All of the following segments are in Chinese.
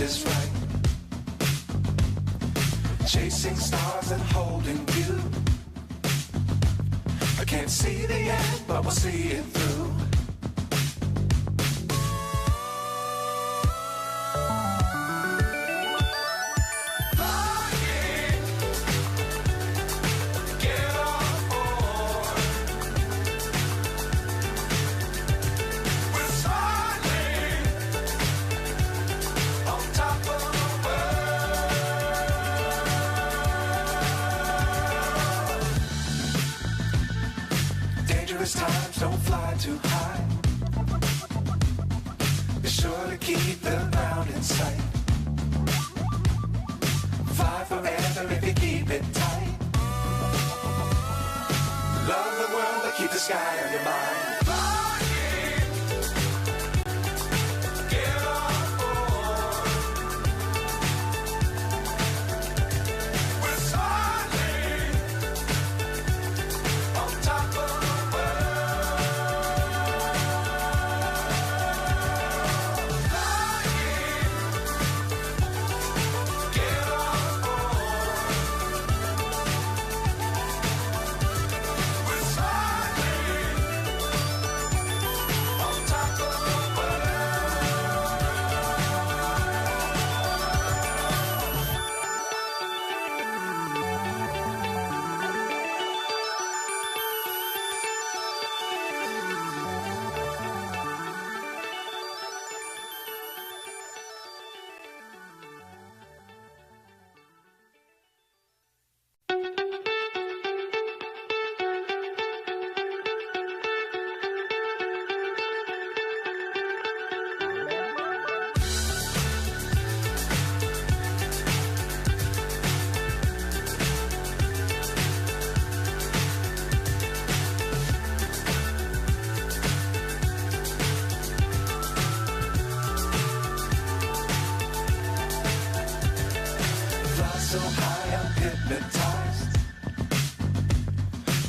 is right. Chasing stars and holding you. I can't see the end, but we'll see it through. Times don't fly too high. Be sure to keep the ground in sight. Fly forever if you keep it tight. Love the world but keep the sky on your mind. So high I'm hypnotized.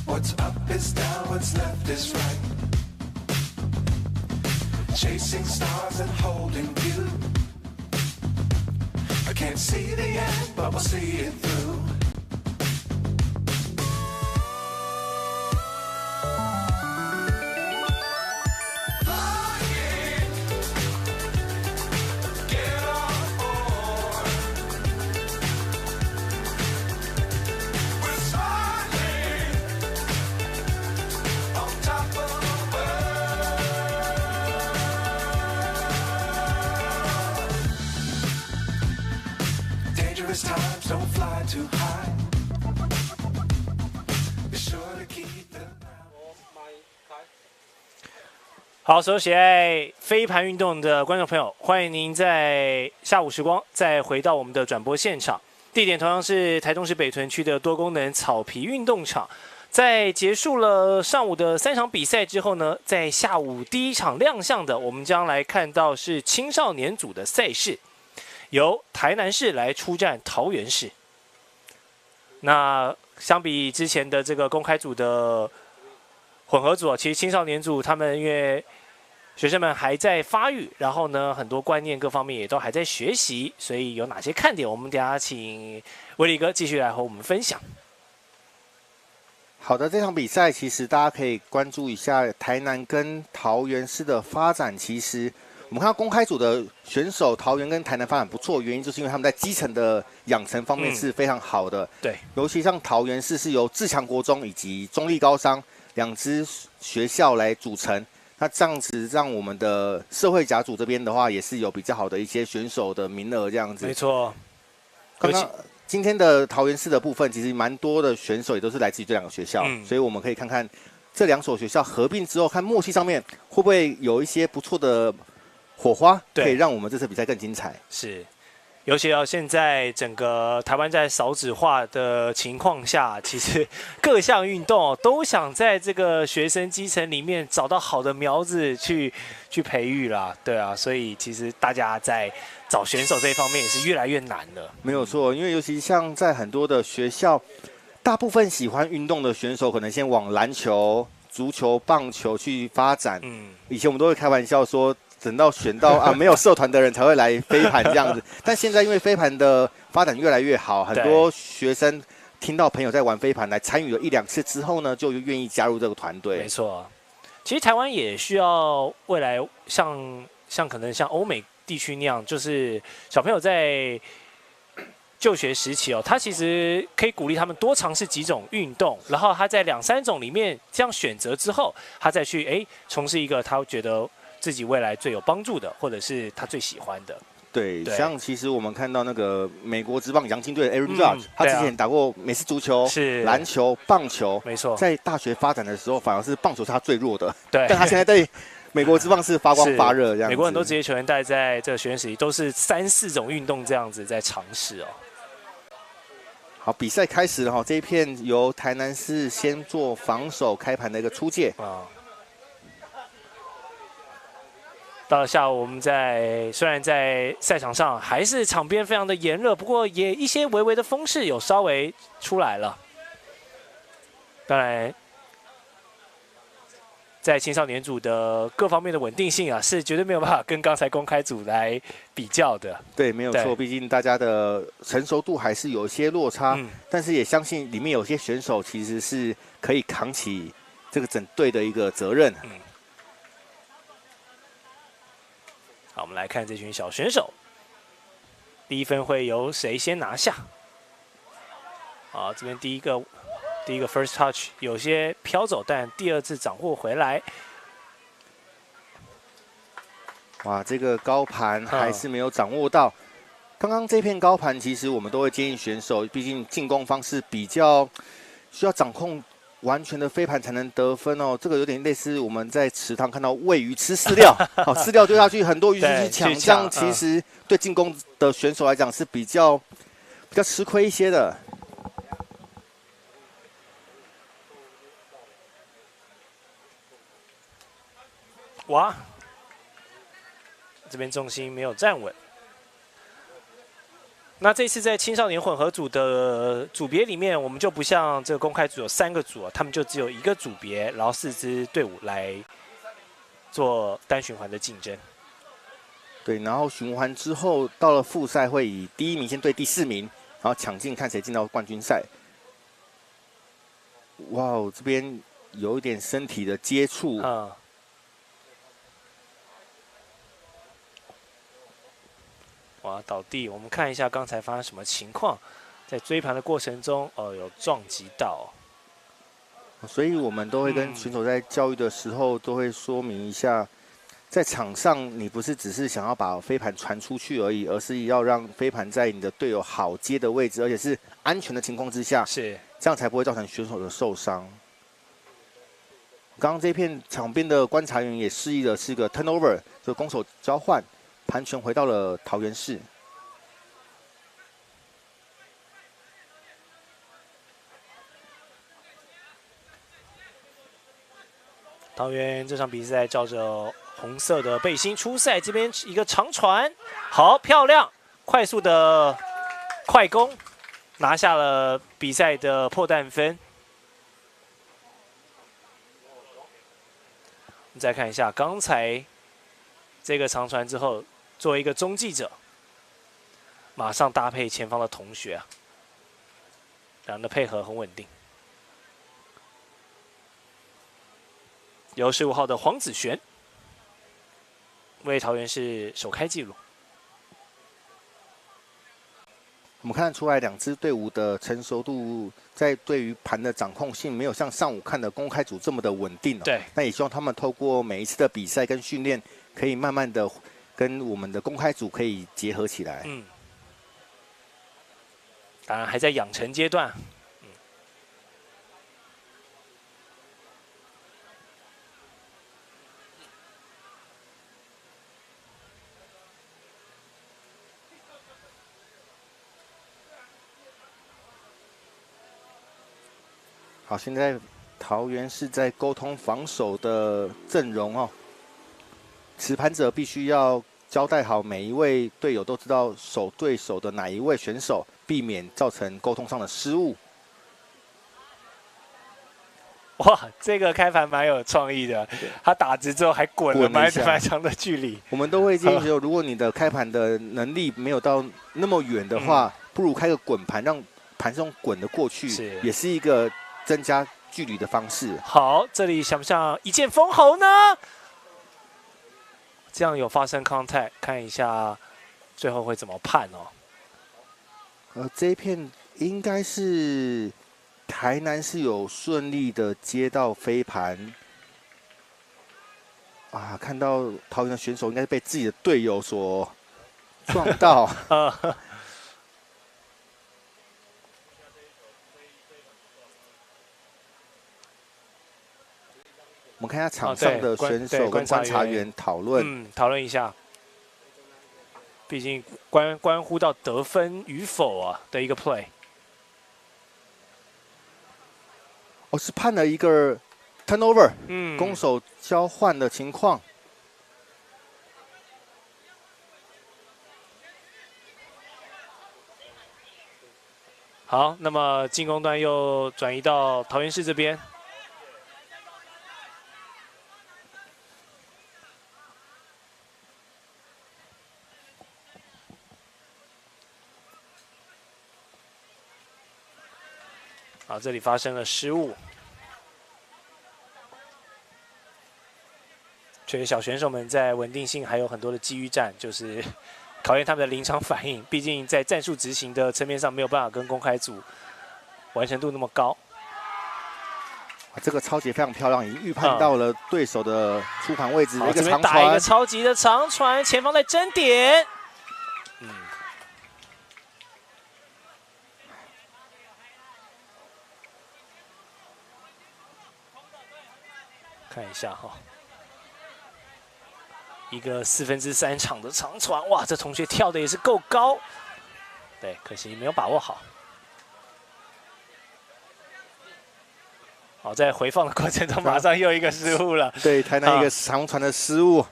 What's up is down, what's left is right. Chasing stars and holding you. I can't see the end, but we'll see it through. Times don't fly too high. Be sure to keep the ground. 好，所有喜爱飞盘运动的观众朋友，欢迎您在下午时光再回到我们的转播现场。地点同样是台中市北屯区的多功能草皮运动场。在结束了上午的3场比赛之后呢，在下午第一场亮相的，我们将来看到是青少年组的赛事。由台南市来出战桃园市。那相比之前的这个公开组的混合组，其实青少年组他们因为学生们还在发育，然后呢很多观念各方面也都还在学习，所以有哪些看点，我们等一下请威力哥继续来和我们分享。好的，这场比赛其实大家可以关注一下台南跟桃园市的发展，其实。我们看到公开组的选手，桃园跟台南发展不错，原因就是因为他们在基层的养成方面是非常好的。对，尤其像桃园市是由自强国中以及中立高商2支学校来组成，那这样子让我们的社会甲组这边的话，也是有比较好的一些选手的名额这样子。没错。刚刚今天的桃园市的部分，其实蛮多的选手也都是来自于这2个学校，所以我们可以看看这2所学校合并之后，看默契上面会不会有一些不错的火花，可以让我们这次比赛更精彩。是，尤其到现在整个台湾在少子化的情况下，其实各项运动都想在这个学生基层里面找到好的苗子去培育啦。对啊，所以其实大家在找选手这一方面也是越来越难了。没有错，因为尤其像在很多的学校，大部分喜欢运动的选手可能先往篮球、足球、棒球去发展。以前我们都会开玩笑说，等到选到啊没有社团的人才会来飞盘这样子。但现在因为飞盘的发展越来越好，很多学生听到朋友在玩飞盘，来参与了1、2次之后呢，就愿意加入这个团队。没错，其实台湾也需要未来像可能像欧美地区那样，就是小朋友在就学时期他其实可以鼓励他们多尝试几种运动，然后他在2、3种里面这样选择之后，他再去从事一个他觉得自己未来最有帮助的，或者是他最喜欢的。对，像其实我们看到那个美国职棒洋基队的 Aaron Judge，他之前打过美式足球、篮球、棒球，没错。在大学发展的时候，反而是棒球是他最弱的。对，但他现在在美国职棒是发光发热这样子。美国很多职业球员在这个学生时期都是3、4种运动这样子在尝试好，比赛开始了哈，这一片由台南市先做防守开盘的一个出界。到了下午，我们虽然在赛场上还是场边非常的炎热，不过也一些微微的风势有稍微出来了。当然，在青少年组的各方面的稳定性是绝对没有办法跟刚才公开组来比较的。对，没有错，毕竟大家的成熟度还是有一些落差，但是也相信里面有些选手其实是可以扛起这个整队的一个责任。好，我们来看这群小选手，第一分会由谁先拿下？好，这边第一个 first touch 有些飘走，但第2次掌握回来。哇，这个高盘还是没有掌握到。刚刚这片高盘，其实我们都会建议选手，毕竟进攻方式比较需要掌控完全的飞盘才能得分哦。这个有点类似我们在池塘看到喂鱼吃饲料，好，饲料丢下去，很多鱼就去抢，这样其实对进攻的选手来讲是比较吃亏一些的。哇，这边重心没有站稳。那这次在青少年混合组的组别里面，我们就不像这个公开组有3个组他们就只有1个组别，然后4支队伍来做单循环的竞争。对，然后循环之后到了复赛会以第1名先对第4名，然后抢进看谁进到冠军赛。哇哦，这边有一点身体的接触。哇，倒地！我们看一下刚才发生什么情况，在追盘的过程中，有撞击到。所以我们都会跟选手在教育的时候，都会说明一下，在场上你不是只是想要把飞盘传出去而已，而是要让飞盘在你的队友好接的位置，而且是安全的情况之下，这样才不会造成选手的受伤。刚刚这片场边的观察员也示意的是个 turnover， 就攻守交换。盘权回到了桃园市。桃园这场比赛照着红色的背心出赛，这边一个长传，好漂亮，快速的快攻，拿下了比赛的破蛋分。我们再看一下刚才这个长传之后。作为一个中继者，马上搭配前方的同学两人的配合很稳定。由15号的黄子璇为桃园市首开纪录。我们看得出来，2支队伍的成熟度在对于盘的掌控性没有像上午看的公开组这么的稳定。对，那也希望他们透过每一次的比赛跟训练，可以慢慢的。跟我们的公开组可以结合起来。当然还在养成阶段。好，现在桃园是在沟通防守的阵容哦。持盘者必须要交代好每一位队友，都知道守对手的哪一位选手，避免造成沟通上的失误。哇，这个开盘蛮有创意的，他打直之后还滚了蛮长的距离。我们都会建议说，如果你的开盘的能力没有到那么远的话，不如开个滚盘，让盘是用滚的过去，也是一个增加距离的方式。好，这里想不想一剑封喉呢？这样有发生 contact， 看一下最后会怎么判哦。这一片应该是台南是有顺利的接到飞盘啊，看到桃园的选手应该是被自己的队友所撞到。我们看一下场上的选手跟观察员讨论，讨论一下，毕竟关乎到得分与否啊的一个 play。是判了一个 turnover， 攻守交换的情况。好，那么进攻端又转移到桃园市这边。好，这里发生了失误，确实小选手们在稳定性还有很多的机遇战，就是考验他们的临场反应。毕竟在战术执行的层面上，没有办法跟公开组完成度那么高。这个超级非常漂亮，已经预判到了对手的出盘位置的一个长传，打一个超级的长传，前方在争点。看一下哈，一个3/4场的长传，哇，这同学跳的也是够高，对，可惜没有把握好。好，在回放的过程中，马上又一个失误了。对，台南一个长传的失误。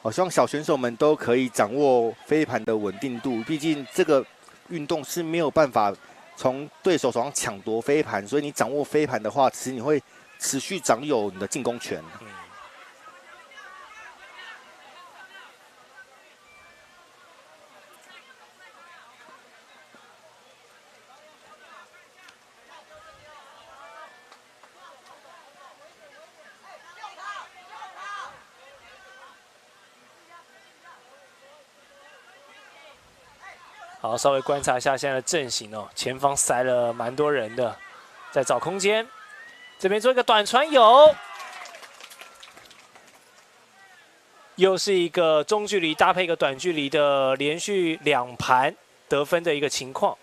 我希望小选手们都可以掌握飞盘的稳定度，毕竟这个运动是没有办法从对手手上抢夺飞盘，所以你掌握飞盘的话，其实你会持续掌有你的进攻权。好，稍微观察一下现在的阵型哦，前方塞了蛮多人的，在找空间。这边做一个短传有，又是一个中距离搭配一个短距离的连续2盘得分的一个情况。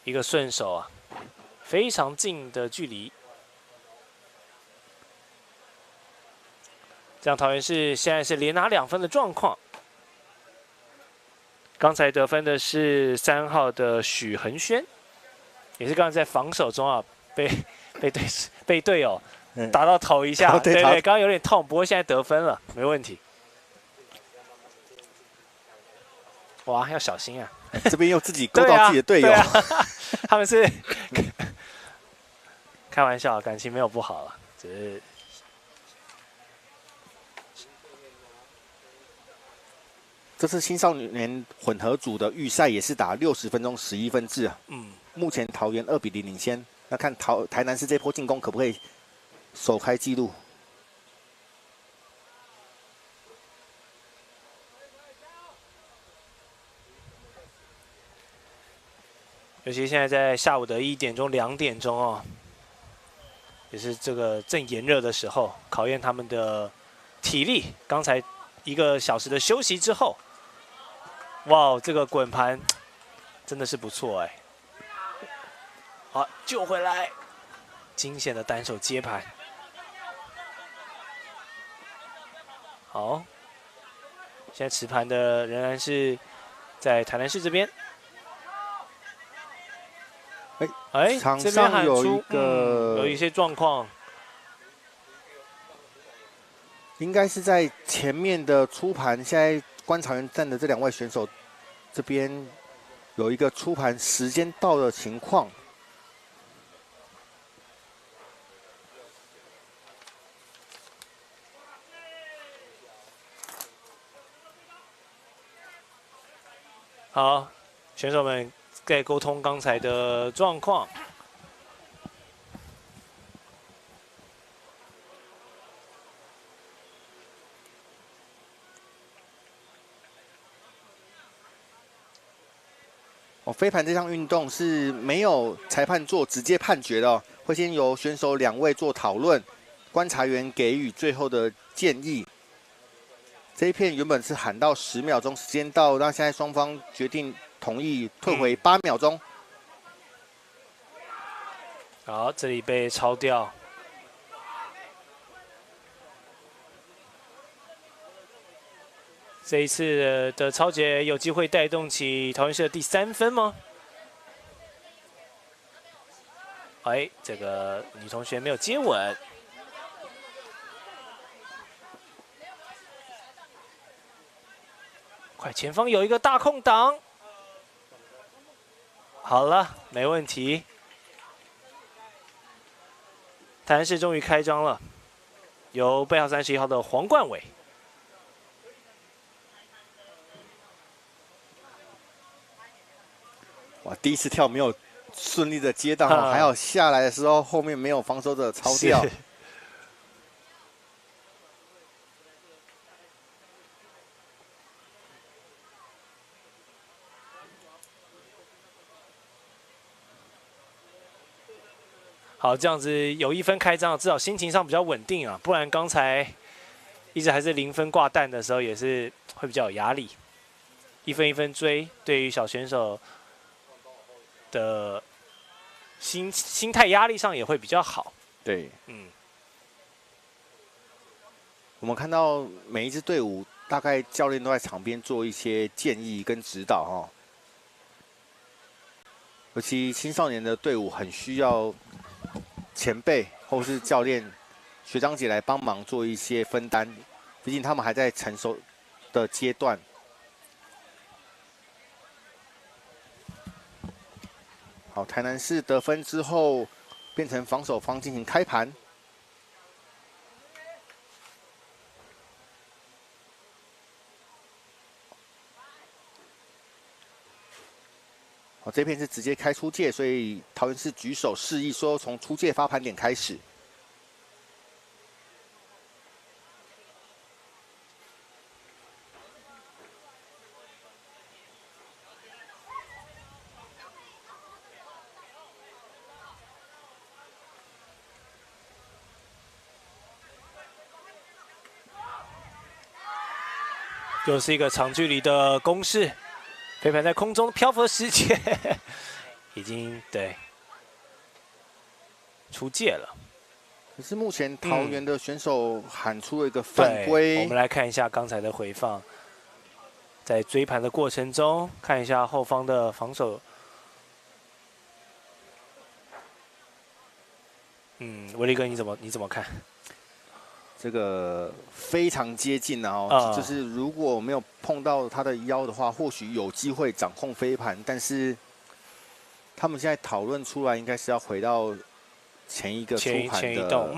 一个顺手啊，非常近的距离。这样桃园市现在是连拿2分的状况。刚才得分的是3号的许恒轩，也是刚才在防守中啊被队友打到头一下，对，刚刚有点痛，不过现在得分了，没问题。哇，要小心啊！这边又自己勾到自己的队友，他们是开玩笑，感情没有不好了，只是。这次青少年混合组的预赛也是打60分钟11分制啊。目前桃园2比0领先，那看台南市这波进攻可不可以首开纪录？尤其现在在下午的1点钟、2点钟哦，也是这个正炎热的时候，考验他们的体力。刚才1个小时的休息之后。哇，这个滚盘真的是不错哎！好，救回来，惊险的单手接盘。好，现在持盘的仍然是在台南市这边。场这边上有一个有一些状况，应该是在前面的出盘，现在。观察员站的这2位选手，这边有一个出盘时间到的情况。好，选手们在沟通刚才的状况。飞盘这项运动是没有裁判做直接判决的哦，会先由选手2位做讨论，观察员给予最后的建议。这一片原本是喊到10秒钟，时间到，那现在双方决定同意退回8秒钟。好，这里被抄掉。这一次的抄截有机会带动起桃园市的第3分吗？哎，这个女同学没有接稳。快，前方有一个大空档。好了，没问题。台南市终于开张了，由背号31号的黄冠伟。哇，第一次跳没有顺利的接到，还好下来的时候后面没有防守者抄掉。好，这样子有1分开张，至少心情上比较稳定啊，不然刚才一直还是0分挂蛋的时候，也是会比较有压力。1分1分追，对于小选手的心态压力上也会比较好。对，我们看到每一支队伍大概教练都在场边做一些建议跟指导哈，尤其青少年的队伍很需要前辈或是教练、学长姐来帮忙做一些分担，毕竟他们还在成熟的阶段。好，台南市得分之后，变成防守方进行开盘。好，这片是直接开出界，所以桃园市举手示意说，从出界发盘点开始。又是一个长距离的攻势，飞盘在空中漂浮的时间已经对出界了。可是目前桃园的选手喊出了一个犯规，我们来看一下刚才的回放，在追盘的过程中，看一下后方的防守。威力哥你怎么看？这个非常接近哦，就是如果没有碰到他的腰的话，或许有机会掌控飞盘，但是他们现在讨论出来，应该是要回到前一个出盘的。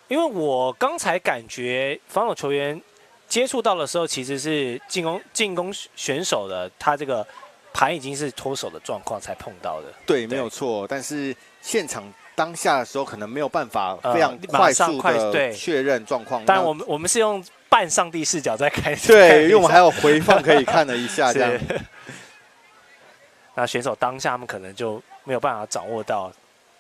因为我刚才感觉防守球员接触到的时候，其实是进攻选手的，他这个盘已经是脱手的状况才碰到的。对，没有错，但是现场当下的时候，可能没有办法非常快速的确认状况。当然，我们是用半上帝视角在看。对，因为我们还有回放可以看了一下，这样。那选手当下他们可能就没有办法掌握到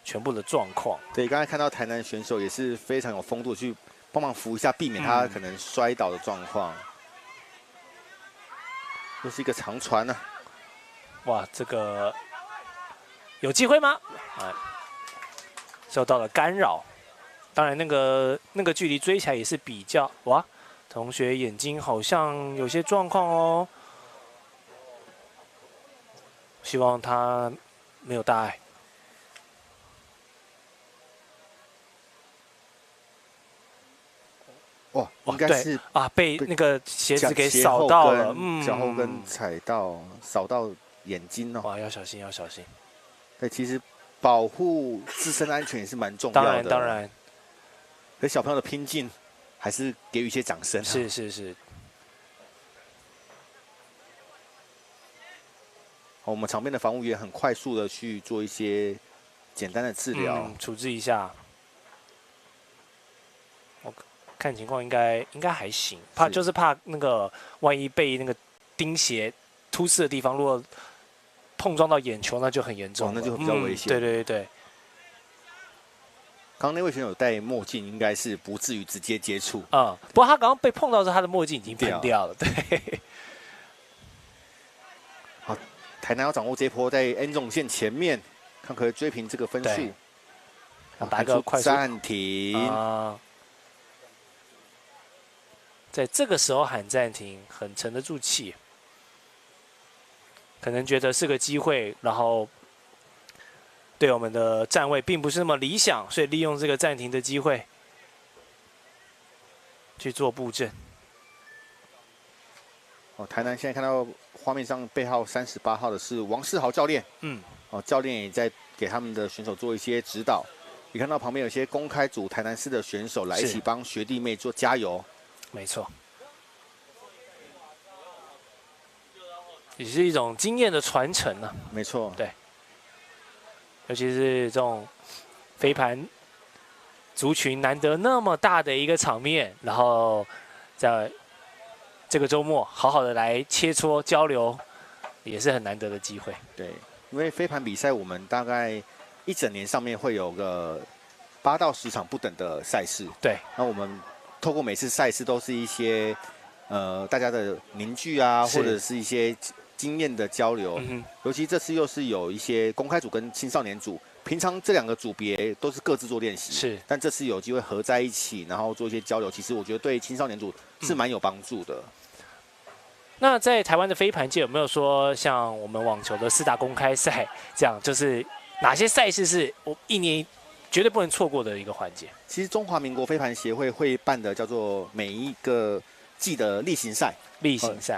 全部的状况。对，刚才看到台南选手也是非常有风度，去帮忙扶一下，避免他可能摔倒的状况。又是一个长传呢。哇，这个有机会吗？受到了干扰，当然那个距离追起来也是比较哇，同学眼睛好像有些状况哦，希望他没有大碍。哇，应该是被那个鞋子给扫到了，脚后跟踩到，扫到眼睛哦。哇，要小心，要小心。对，其实保护自身安全也是蛮重要的。当然。可小朋友的拼劲，还是给予一些掌声。是。我们场边的防务员很快速的去做一些简单的治疗，处置一下。我看情况应该还行，就是怕那个万一被那个钉鞋突刺的地方，如果碰撞到眼球，那就很严重，那就比较危险。对。刚刚那位选手戴墨镜，应该是不至于直接接触。不过他刚刚被碰到的时候，他的墨镜已经喷掉了。对。好，台南要掌握这一波在 N 总线前面，看可以追平这个分数。打个快速暂停。在这个时候喊暂停，很沉得住气。可能觉得是个机会，然后对我们的站位并不是那么理想，所以利用这个暂停的机会去做布阵。台南现在看到画面上背号38号的是王世豪教练，教练也在给他们的选手做一些指导。你看到旁边有些公开组台南市的选手来一起帮学弟妹做加油，没错，也是一种经验的传承呢。没错，对，尤其是这种飞盘族群难得那么大的一个场面，然后在这个周末好好的来切磋交流，也是很难得的机会。对，因为飞盘比赛我们大概一整年上面会有个8到10场不等的赛事。对，那我们透过每次赛事都是一些大家的凝聚啊，或者是一些经验的交流。尤其这次又是有一些公开组跟青少年组，平常这2个组别都是各自做练习，但这次有机会合在一起，然后做一些交流，其实我觉得对青少年组是蛮有帮助的。那在台湾的飞盘界有没有说像我们网球的4大公开赛这样，就是哪些赛事是我一年绝对不能错过的一个环节？其实中华民国飞盘协会会办的叫做每一个季的例行赛，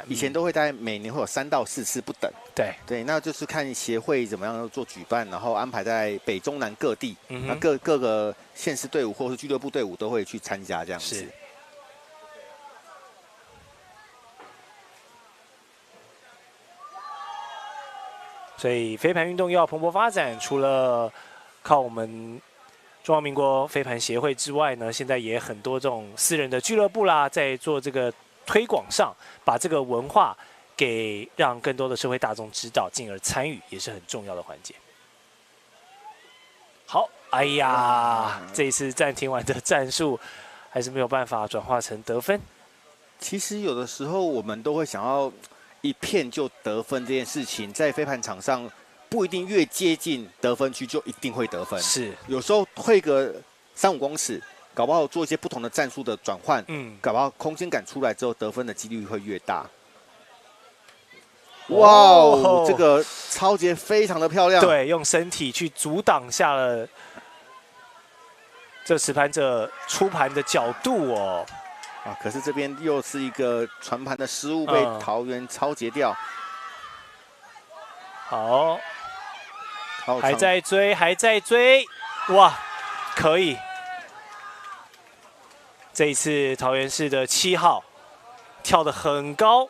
以前都会在每年会有3到4次不等。对，那就是看协会怎么样做举办，然后安排在北中南各地，那各个县市队伍或是俱乐部队伍都会去参加这样子。所以飞盘运动要蓬勃发展，除了靠我们中华民国飞盘协会之外呢，现在也很多这种私人的俱乐部啦，在做这个推广上，把这个文化给让更多的社会大众知道，进而参与，也是很重要的环节。好，哎呀，这一次暂停完的战术还是没有办法转化成得分。其实有的时候我们都会想要一片就得分这件事情，在飞盘场上不一定越接近得分区就一定会得分，有时候退个3-5公尺，搞不好做一些不同的战术的转换，搞不好空间感出来之后，得分的几率会越大。哇哦，这个抄截非常的漂亮，对，用身体去阻挡下了这持盘者出盘的角度哦。可是这边又是一个传盘的失误，被桃园抄截掉。好，还在追，哇，可以！这一次桃园市的7号跳得很高，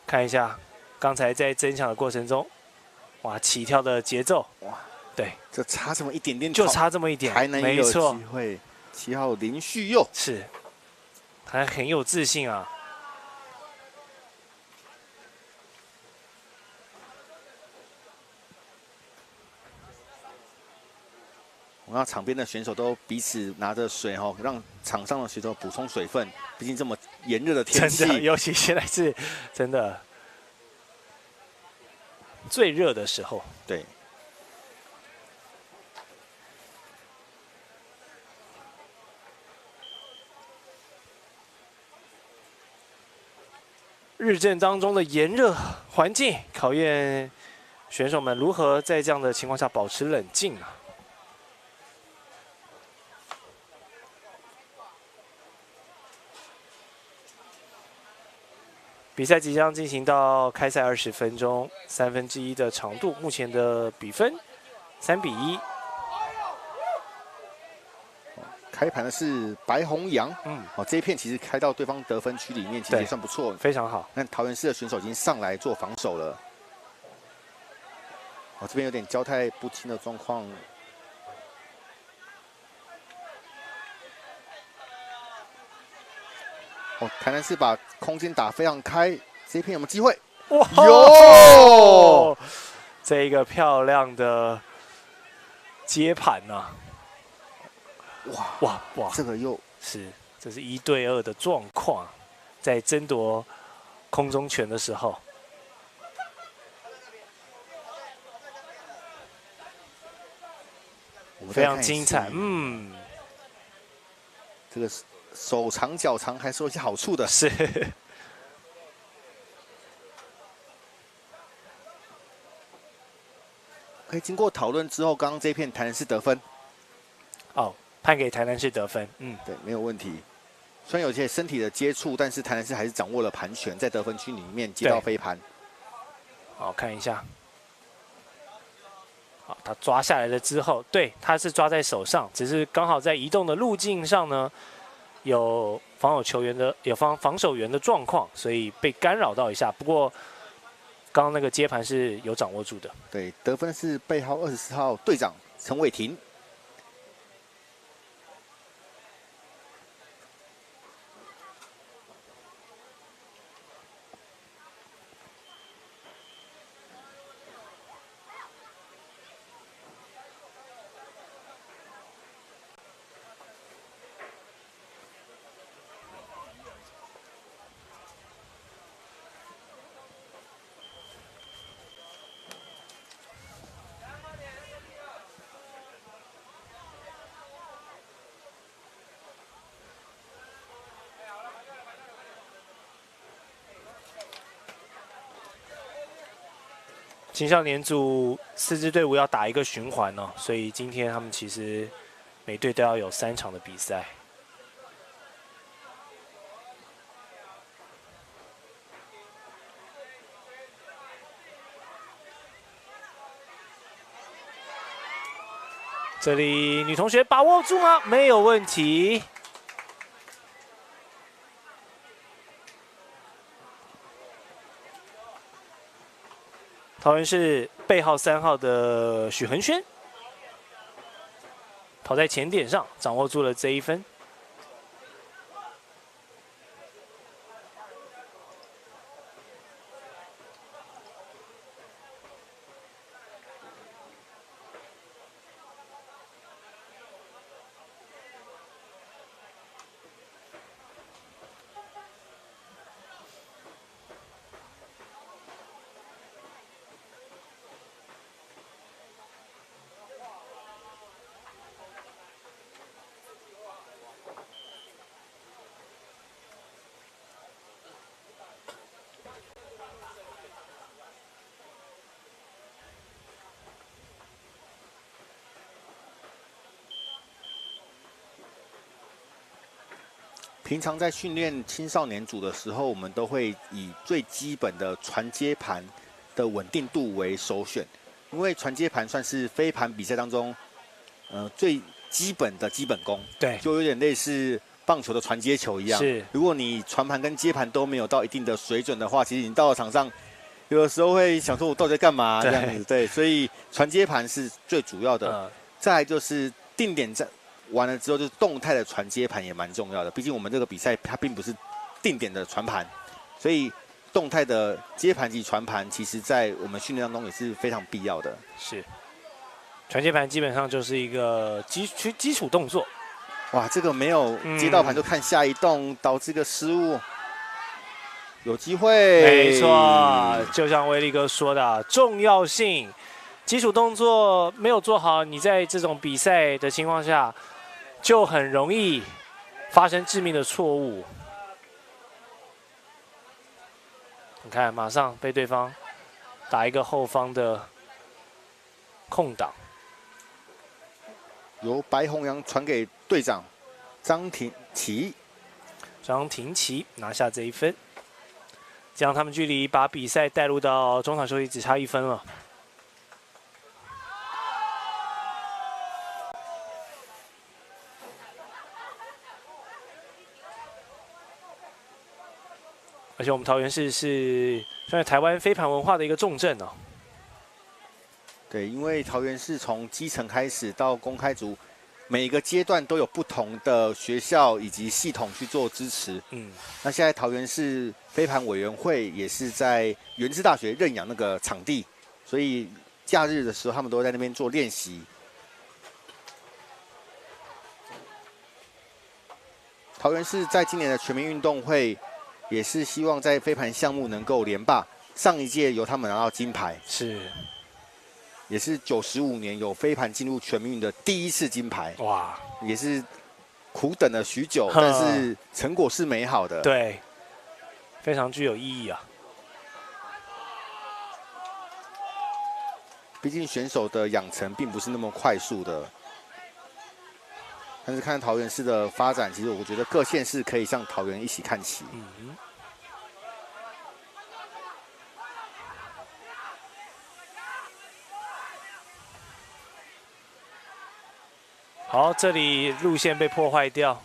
看一下刚才在争抢的过程中，哇，起跳的节奏，哇！对，这差这么一点点，就差这么一点，台南也有机会。7号林旭佑是，还很有自信啊。那场边的选手都彼此拿着水哈，让场上的选手补充水分。毕竟这么炎热的天气，真的，尤其现在是真的最热的时候。对。日正当中的炎热环境，考验选手们如何在这样的情况下保持冷静啊。比赛即将进行到开赛20分钟，1/3的长度，目前的比分3-1。开盘的是白红羊，这一片其实开到对方得分区里面，其实也算不错，非常好。那桃园市的选手已经上来做防守了，这边有点交代不清的状况。台南市把空间打非常开，这一片有没有机会？哇，有！这一个漂亮的接盘呐！哇，这个又是，这是1对2的状况，在争夺空中权的时候，非常精彩。这个手长脚长还是有一些好处的。是。可以经过讨论之后，刚刚这一片台南市得分。判给台南市得分。对，没有问题。虽然有些身体的接触，但是台南市还是掌握了盘权，在得分区里面接到飞盘。好，看一下。好，他抓下来了之后，对，他是抓在手上，只是刚好在移动的路径上呢，有防守员的状况，所以被干扰到一下。不过，刚刚那个接盘是有掌握住的。对，得分是背号24号队长陈伟霆。青少年组4支队伍要打一个循环哦，所以今天他们其实每队都要有3场的比赛。这里女同学把握住吗？没有问题。桃园市背号3号的许恒轩，跑在前点上，掌握住了这一分。平常在训练青少年组的时候，我们都会以最基本的传接盘的稳定度为首选，因为传接盘算是飞盘比赛当中，最基本的基本功。对，就有点类似棒球的传接球一样。是，如果你传盘跟接盘都没有到一定的水准的话，其实你到了场上，有的时候会想说我到底在干嘛这样子。对，所以传接盘是最主要的。再来就是定点战。完了之后，就是动态的传接盘也蛮重要的。毕竟我们这个比赛它并不是定点的传盘，所以动态的接盘及传盘，其实在我们训练当中也是非常必要的。是，传接盘基本上就是一个基础动作。哇，这个没有接到盘就看下一动，导致一个失误。有机会，没错，就像威力哥说的，重要性，基础动作没有做好，你在这种比赛的情况下。就很容易发生致命的错误。你看，马上被对方打一个后方的空档，由白红洋传给队长张廷奇，张廷奇拿下这一分，这样他们距离把比赛带入到中场休息只差1分了。而且我们桃园市是算是台湾飞盘文化的一个重镇哦。对，因为桃园市从基层开始到公开组，每一个阶段都有不同的学校以及系统去做支持。那现在桃园市飞盘委员会也是在原治大学认养那个场地，所以假日的时候他们都会在那边做练习。桃园市在今年的全民运动会，也是希望在飞盘项目能够连霸。上一届由他们拿到金牌，是，也是95年有飞盘进入全民运的第一次金牌。哇，也是苦等了许久，但是成果是美好的。对，非常具有意义啊。毕竟选手的养成并不是那么快速的。但是看桃园市的发展，其实我觉得各县市可以向桃园一起看齐。好，这里路线被破坏掉。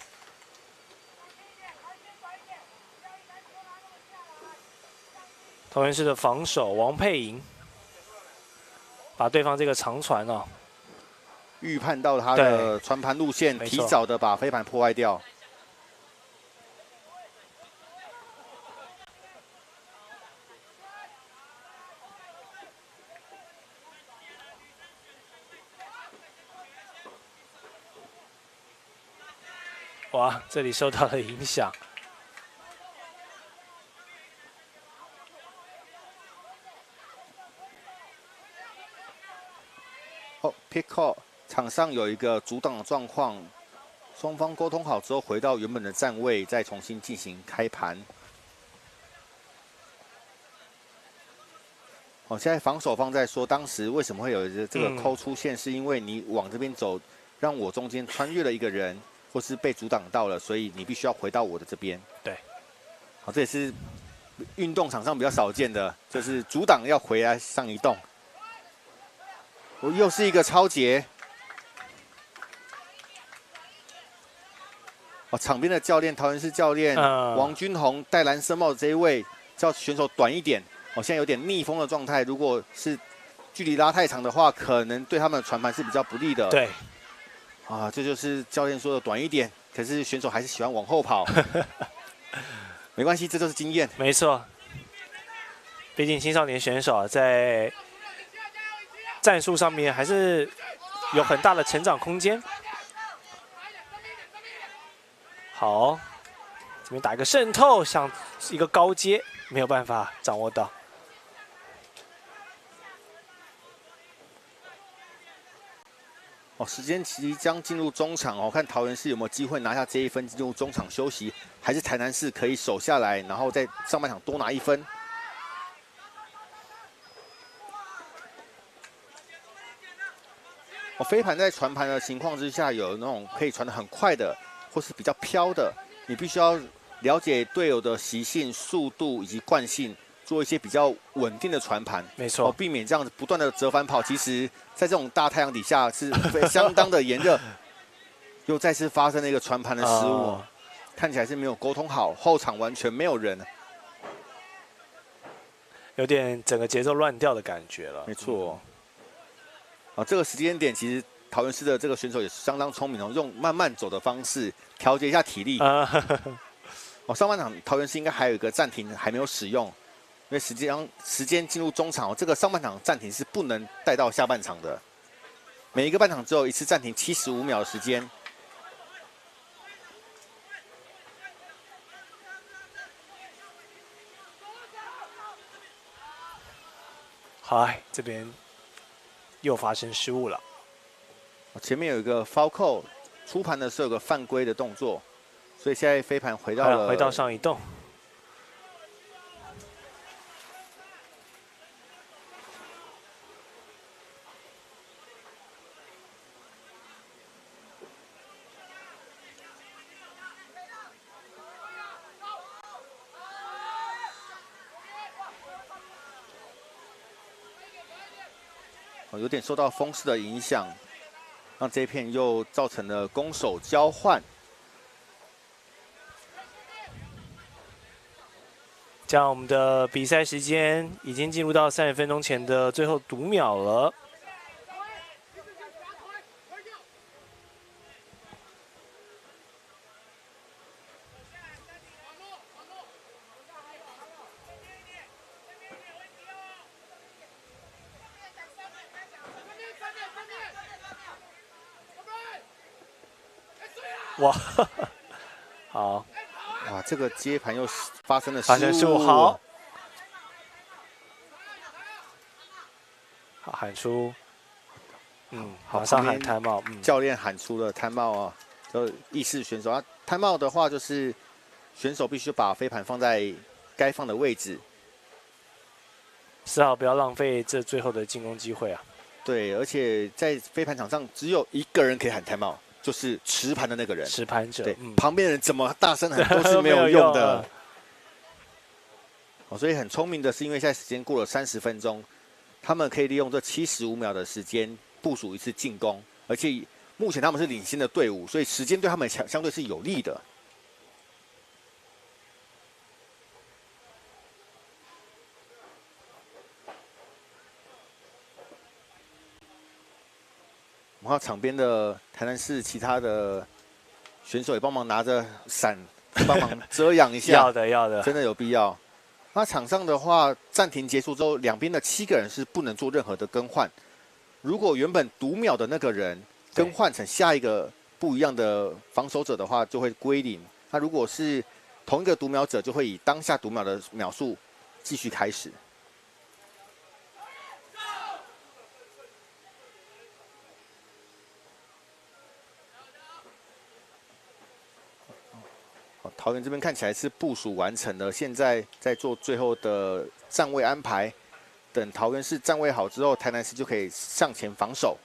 桃园市的防守王佩莹把对方这个长传哦。预判到他的传盘路线，提早的把飞盘破坏掉。哇，这里受到了影响。哦 ，pick call。场上有一个阻挡的状况，双方沟通好之后，回到原本的站位，再重新进行开盘。哦，现在防守方在说，当时为什么会有这个扣出现，是因为你往这边走，让我中间穿越了一个人，或是被阻挡到了，所以你必须要回到我的这边。对，好，这也是运动场上比较少见的，就是阻挡要回来上移动。我又是一个超截。哦，场边的教练，桃园市教练王君宏戴蓝色帽子这一位，叫选手短一点。哦，现在有点逆风的状态，如果是距离拉太长的话，可能对他们的传盘是比较不利的。对，啊，这就是教练说的短一点，可是选手还是喜欢往后跑。没关系，这就是经验。没错，毕竟青少年选手在战术上面还是有很大的成长空间。好，这边打一个渗透，像一个高阶，没有办法掌握到。哦，时间即将进入中场哦，看桃园市有没有机会拿下这一分，进入中场休息，还是台南市可以守下来，然后在上半场多拿1分。哦，飞盘在传盘的情况之下，有那种可以传得很快的。或是比较飘的，你必须要了解队友的习性、速度以及惯性，做一些比较稳定的传盘。没错，避免这样子不断的折返跑。其实，在这种大太阳底下是相当的炎热，又再次发生了一个传盘的失误，看起来是没有沟通好，后场完全没有人，有点整个节奏乱掉的感觉了。没错，啊，这个时间点其实。桃园市的这个选手也相当聪明哦，用慢慢走的方式调节一下体力。哦，上半场桃园市应该还有一个暂停还没有使用，因为时间进入中场哦，这个上半场暂停是不能带到下半场的，每一个半场只有一次暂停75秒的时间。好，这边又发生失误了。前面有一个 foul call， 出盘的时候有个犯规的动作，所以现在飞盘回到上移动。有点受到风势的影响。让这一片又造成了攻守交换。这样我们的比赛时间已经进入到30分钟前的最后读秒了。哇，好，哇，这个接盘又发生了发生失误，好，好喊出，马上喊time out，教练喊出了time out啊，就意识选手啊，time out的话就是选手必须把飞盘放在该放的位置，丝毫不要浪费这最后的进攻机会啊。对，而且在飞盘场上只有一个人可以喊time out。就是持盘的那个人，持盘者，对，旁边的人怎么大声喊都是没有用的。所以很聪明的是，因为现在时间过了30分钟，他们可以利用这75秒的时间部署一次进攻，而且目前他们是领先的队伍，所以时间对他们相对是有利的。然后场边的台南市其他的选手也帮忙拿着伞，帮忙遮阳一下。要的，真的有必要。那场上的话，暂停结束之后，两边的7个人是不能做任何的更换。如果原本读秒的那个人更换成下一个不一样的防守者的话，就会归零。那如果是同一个读秒者，就会以当下读秒的秒数继续开始。桃园这边看起来是部署完成了，现在在做最后的站位安排。等桃园市站位好之后，台南市就可以上前防守。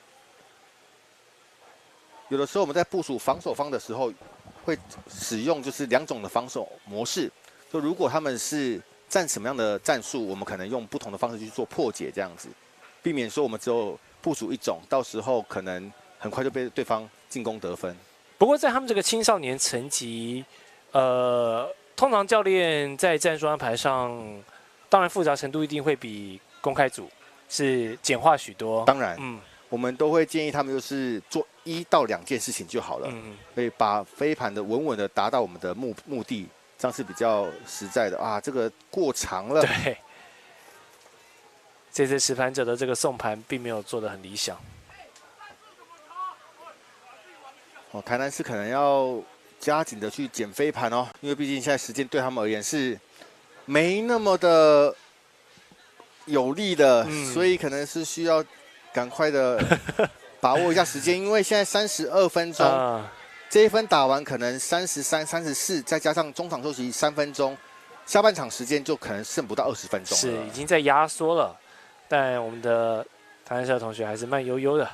有的时候我们在部署防守方的时候，会使用就是2种的防守模式。就如果他们是站什么样的战术，我们可能用不同的方式去做破解，这样子，避免说我们只有部署一种，到时候可能很快就被对方进攻得分。不过在他们这个青少年层级。通常教练在战术安排上，当然复杂程度一定会比公开组是简化许多。当然，我们都会建议他们就是做1到2件事情就好了，可以把飞盘的稳稳的达到我们的目的，这样是比较实在的啊。这个过长了，对，这次持盘者的这个送盘并没有做得很理想。台南市可能要加紧的去捡飞盘哦，因为毕竟现在时间对他们而言是没那么的有利的，所以可能是需要赶快的把握一下时间，因为现在32分钟，这一分打完可能33、34，再加上中场休息3分钟，下半场时间就可能剩不到20分钟了，是已经在压缩了，但我们的台南市的同学还是慢悠悠的。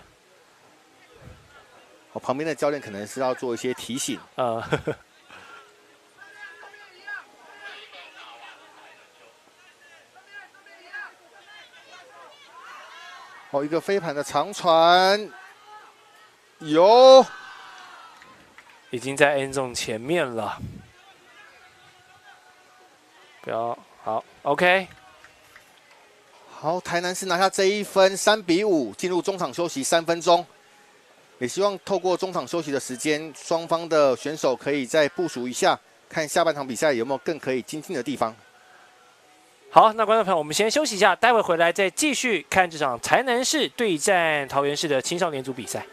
旁边的教练可能是要做一些提醒。一个飞盘的长传，有，已经在 end zone 前面了。不要好 ，OK。好，台南市拿下这一分，3比5，进入中场休息3分钟。也希望透过中场休息的时间，双方的选手可以再部署一下，看下半场比赛有没有更可以精进的地方。好，那观众朋友，我们先休息一下，待会回来再继续看这场台南市对战桃园市的青少年组比赛。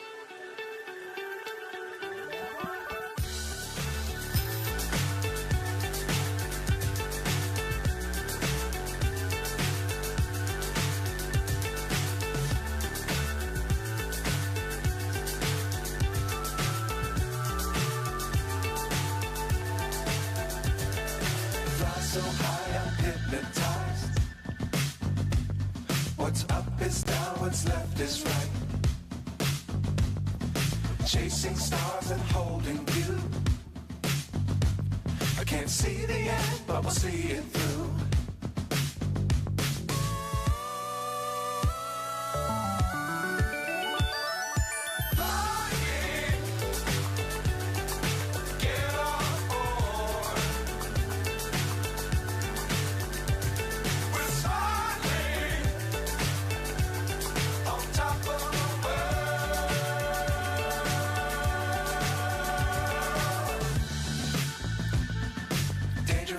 So high, I'm hypnotized. What's up is down, what's left is right. Chasing stars and holding you. I can't see the end, but we'll see it through.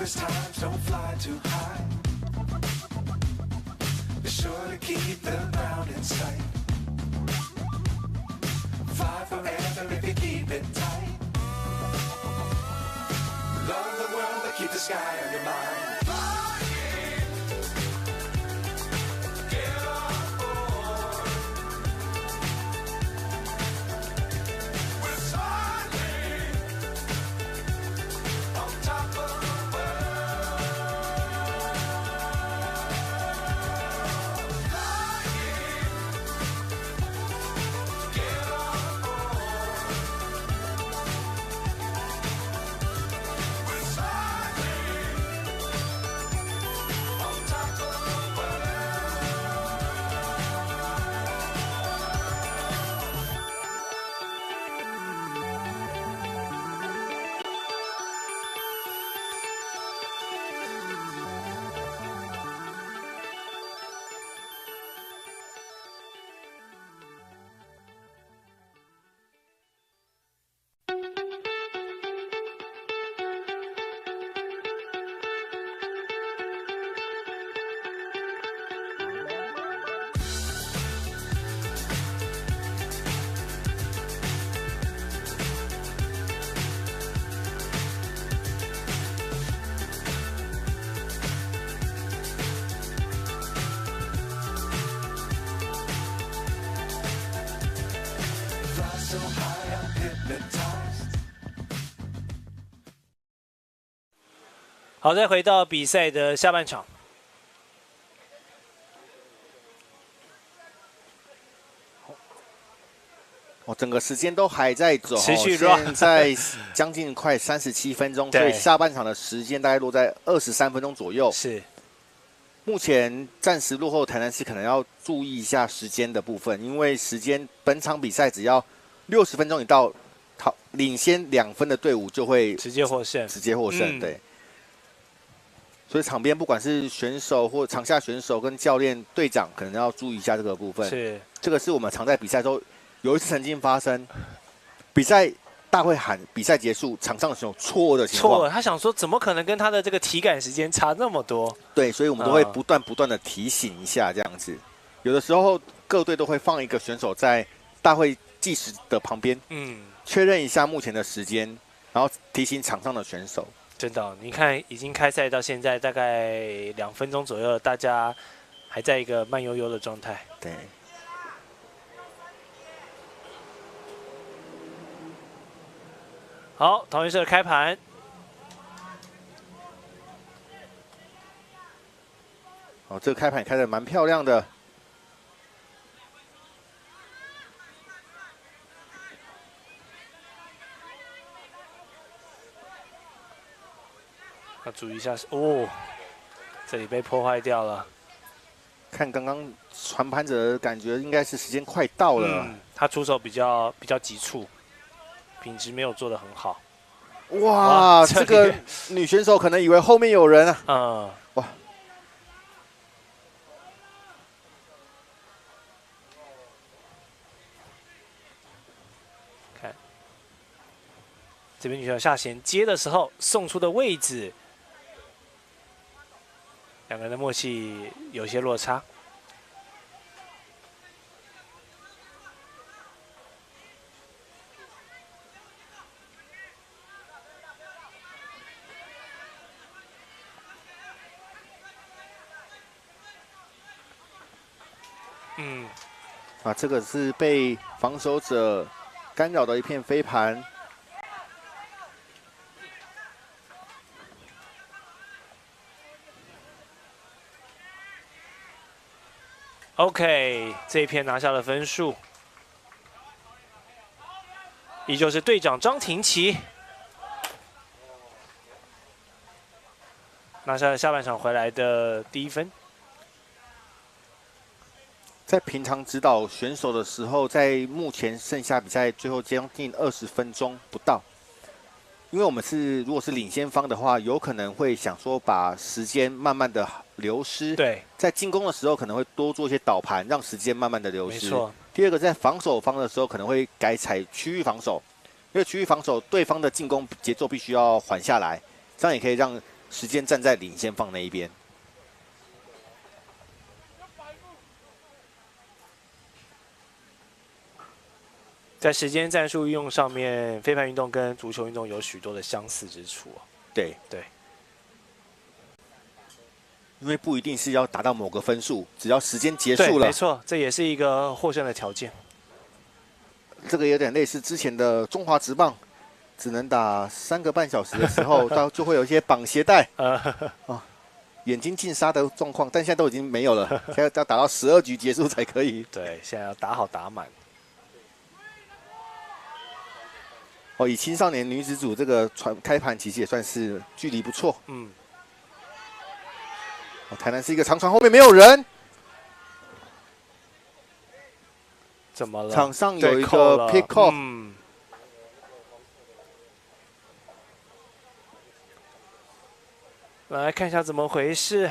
Dangerous times, don't fly too high. Be sure to keep the ground in sight. Fly forever if you keep it tight. Love the world, but keep the sky on your mind. So high, I'm hypnotized. 好，再回到比赛的下半场。整个时间都还在走，持续乱现在将近快37分钟，所以下半场的时间大概落在23分钟左右。是，目前暂时落后台南市，可能要注意一下时间的部分，因为时间本场比赛只要60分钟一到，领先2分的队伍就会直接获胜。对。所以场边不管是选手或场下选手跟教练、队长，可能要注意一下这个部分。是，这个是我们常在比赛中有一次曾经发生，比赛大会喊比赛结束，场上有错愕的情况。错了，他想说怎么可能跟他的这个体感时间差那么多？对，所以我们都会不断的提醒一下这样子。有的时候各队都会放一个选手在大会计时的旁边，确认一下目前的时间，然后提醒场上的选手。真的，你看已经开赛到现在大概2分钟左右，大家还在一个慢悠悠的状态。对。好，桃园社开盘。哦，这个开盘开得蛮漂亮的。要注意一下哦，这里被破坏掉了。看刚刚传盘者感觉应该是时间快到了，他出手比较急促，品质没有做得很好。哇，这个女选手可能以为后面有人啊。哇。看，这边女选手下弦接的时候送出的位置。两个人的默契有些落差。这个是被防守者干扰的一片飞盘。OK， 这一片拿下了分数，依旧是队长张廷琪拿下了下半场回来的第1分。在平常指导选手的时候，在目前剩下比赛最后将近20分钟不到，因为我们如果是领先方的话，有可能会想说把时间慢慢的流失。对，在进攻的时候可能会多做一些导盘，让时间慢慢的流失。没错。第二个，在防守方的时候可能会改采区域防守，因为区域防守对方的进攻节奏必须要缓下来，这样也可以让时间站在领先方那一边。在时间战术运用上面，飞盘运动跟足球运动有许多的相似之处啊。对对，因为不一定是要达到某个分数，只要时间结对，束了没，错，这也是一个获胜的条件。这个有点类似之前的中华职棒，只能打3个半小时的时候，到就会有一些绑鞋带眼睛进沙的状况，但现在都已经没有了，现在要打到12局结束才可以。对，现在要打好打满。以青少年女子组这个开盘其实也算是距离不错。嗯，台南是一个长传，后面没有人，怎么了？场上有对一个扣了 pick off，嗯，来看一下怎么回事。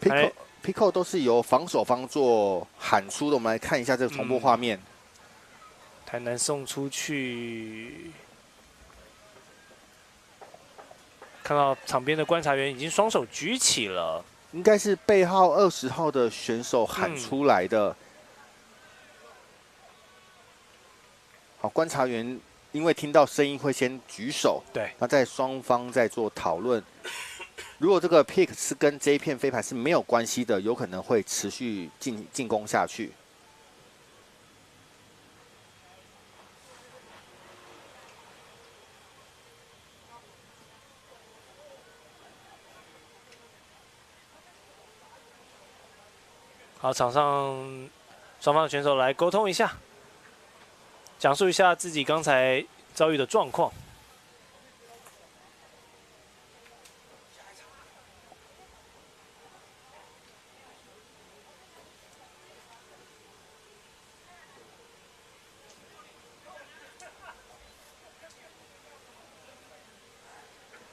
pick off 都是由防守方做喊出的。我们来看一下这个重播画面。台南送出去，看到场边的观察员已经双手举起了。应该是背号20号的选手喊出来的。好，观察员因为听到声音会先举手，对，那在双方在做讨论。如果这个 pick 是跟这一片飞盘是没有关系的，有可能会持续进攻下去。好，场上双方的选手来沟通一下，讲述一下自己刚才遭遇的状况。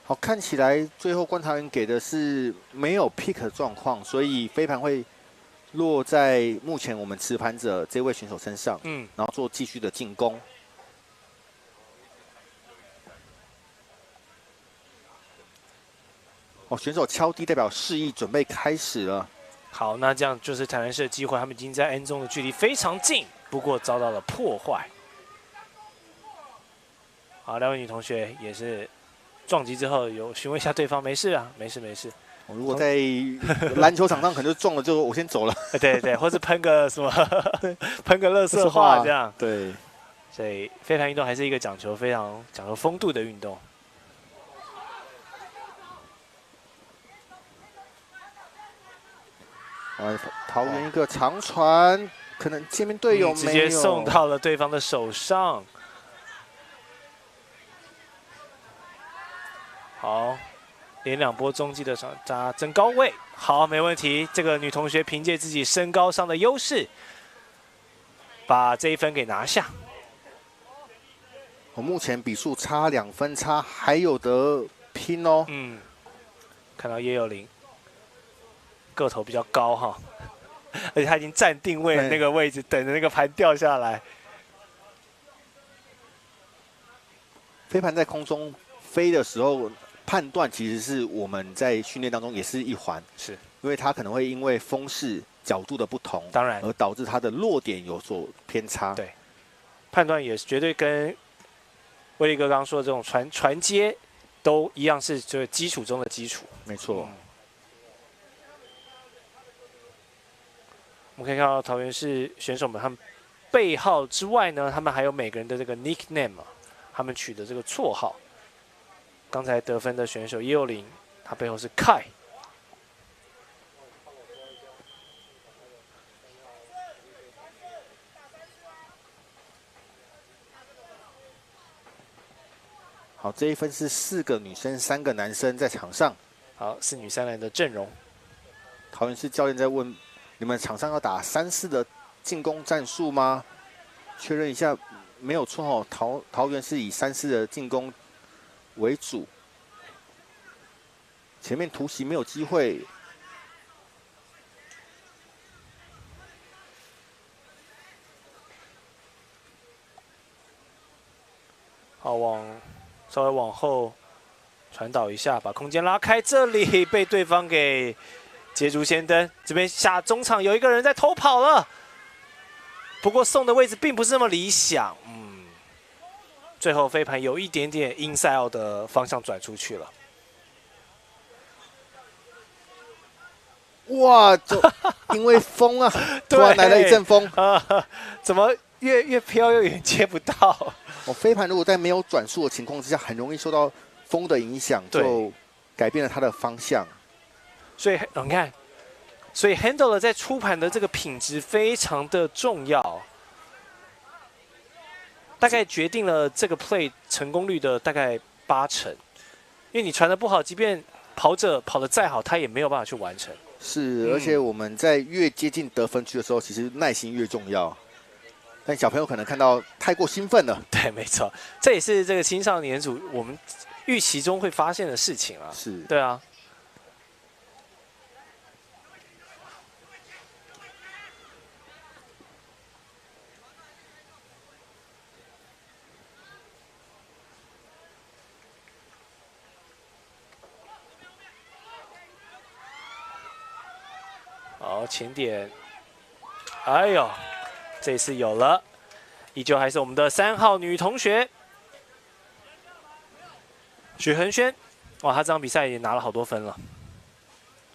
好，看起来最后观察员给的是没有 pick 的状况，所以飞盘会落在目前我们持盘者这位选手身上，然后做继续的进攻。选手敲低代表示意准备开始了。好，那这样就是台南市的机会，他们已经在 N 中的距离非常近，不过遭到了破坏。好，两位女同学也是撞击之后有询问一下对方，没事啊，没事没事。如果在篮球场上可能就撞了，就我先走了。对对，或是喷个什么，喷个垃圾话这样。对，所以飞盘运动还是一个非常讲求风度的运动。桃园一个长传，可能前面队友没有直接送到了对方的手上。好，连2波中继的扎增高位，好，没问题。这个女同学凭借自己身高上的优势，把这一分给拿下。我目前比数差2分差，还有得拼哦。看到叶佑霖个头比较高哈，而且他已经站定位的那个位置，等着那个盘掉下来。飞盘在空中飞的时候，判断其实是我们在训练当中也是一环，是因为它可能会因为风势角度的不同，当然而导致它的落点有所偏差。对，判断也是绝对跟威力哥刚刚说的这种传接都一样，是就是基础中的基础。没错。我们可以看到桃园市选手们他们背号之外呢，他们还有每个人的这个 nickname 啊，他们取的这个绰号。刚才得分的选手叶佑霖，他背后是 Kai。好，这一分是4个女生3个男生在场上。好，4女3男的阵容。桃园市教练在问：你们场上要打3-4的进攻战术吗？确认一下，没有错哦。桃园是以3-4的进攻为主。前面突袭没有机会。好，稍微往后传导一下，把空间拉开，这里被对方给捷足先登。这边下中场有一个人在偷跑了，不过送的位置并不是那么理想。最后飞盘有一点点 inside out 的方向转出去了。哇，就因为风啊，突然来了一阵风，怎么越飘越远接不到？飞盘如果在没有转速的情况之下，很容易受到风的影响，就改变了它的方向。所以你看，所以 handler 在出盘的这个品质非常的重要，大概决定了这个 play 成功率的大概80%。因为你传的不好，即便跑者跑得再好，他也没有办法去完成。是，而且我们在越接近得分区的时候，其实耐心越重要。但小朋友可能看到太过兴奋了。对，没错，这也是这个青少年组我们预期中会发现的事情啊。是，对啊。好，前点，哎呦，这次有了，依旧还是我们的3号女同学许恒轩。哇，她这场比赛也拿了好多分了。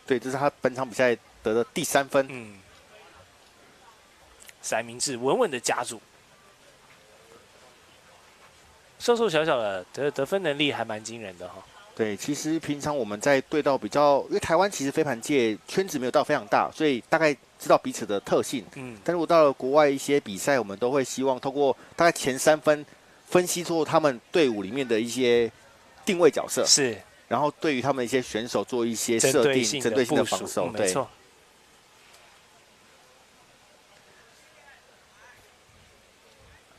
对，这是她本场比赛得的第3分。三明治稳稳的夹住，瘦瘦小小的得分能力还蛮惊人的哈。对，其实平常我们在对到比较，因为台湾其实飞盘界圈子没有到非常大，所以大概知道彼此的特性。但如果到了国外一些比赛，我们都会希望透过大概前3分分析出他们队伍里面的一些定位角色，是，然后对于他们一些选手做一些设定、针对性的防守。没错。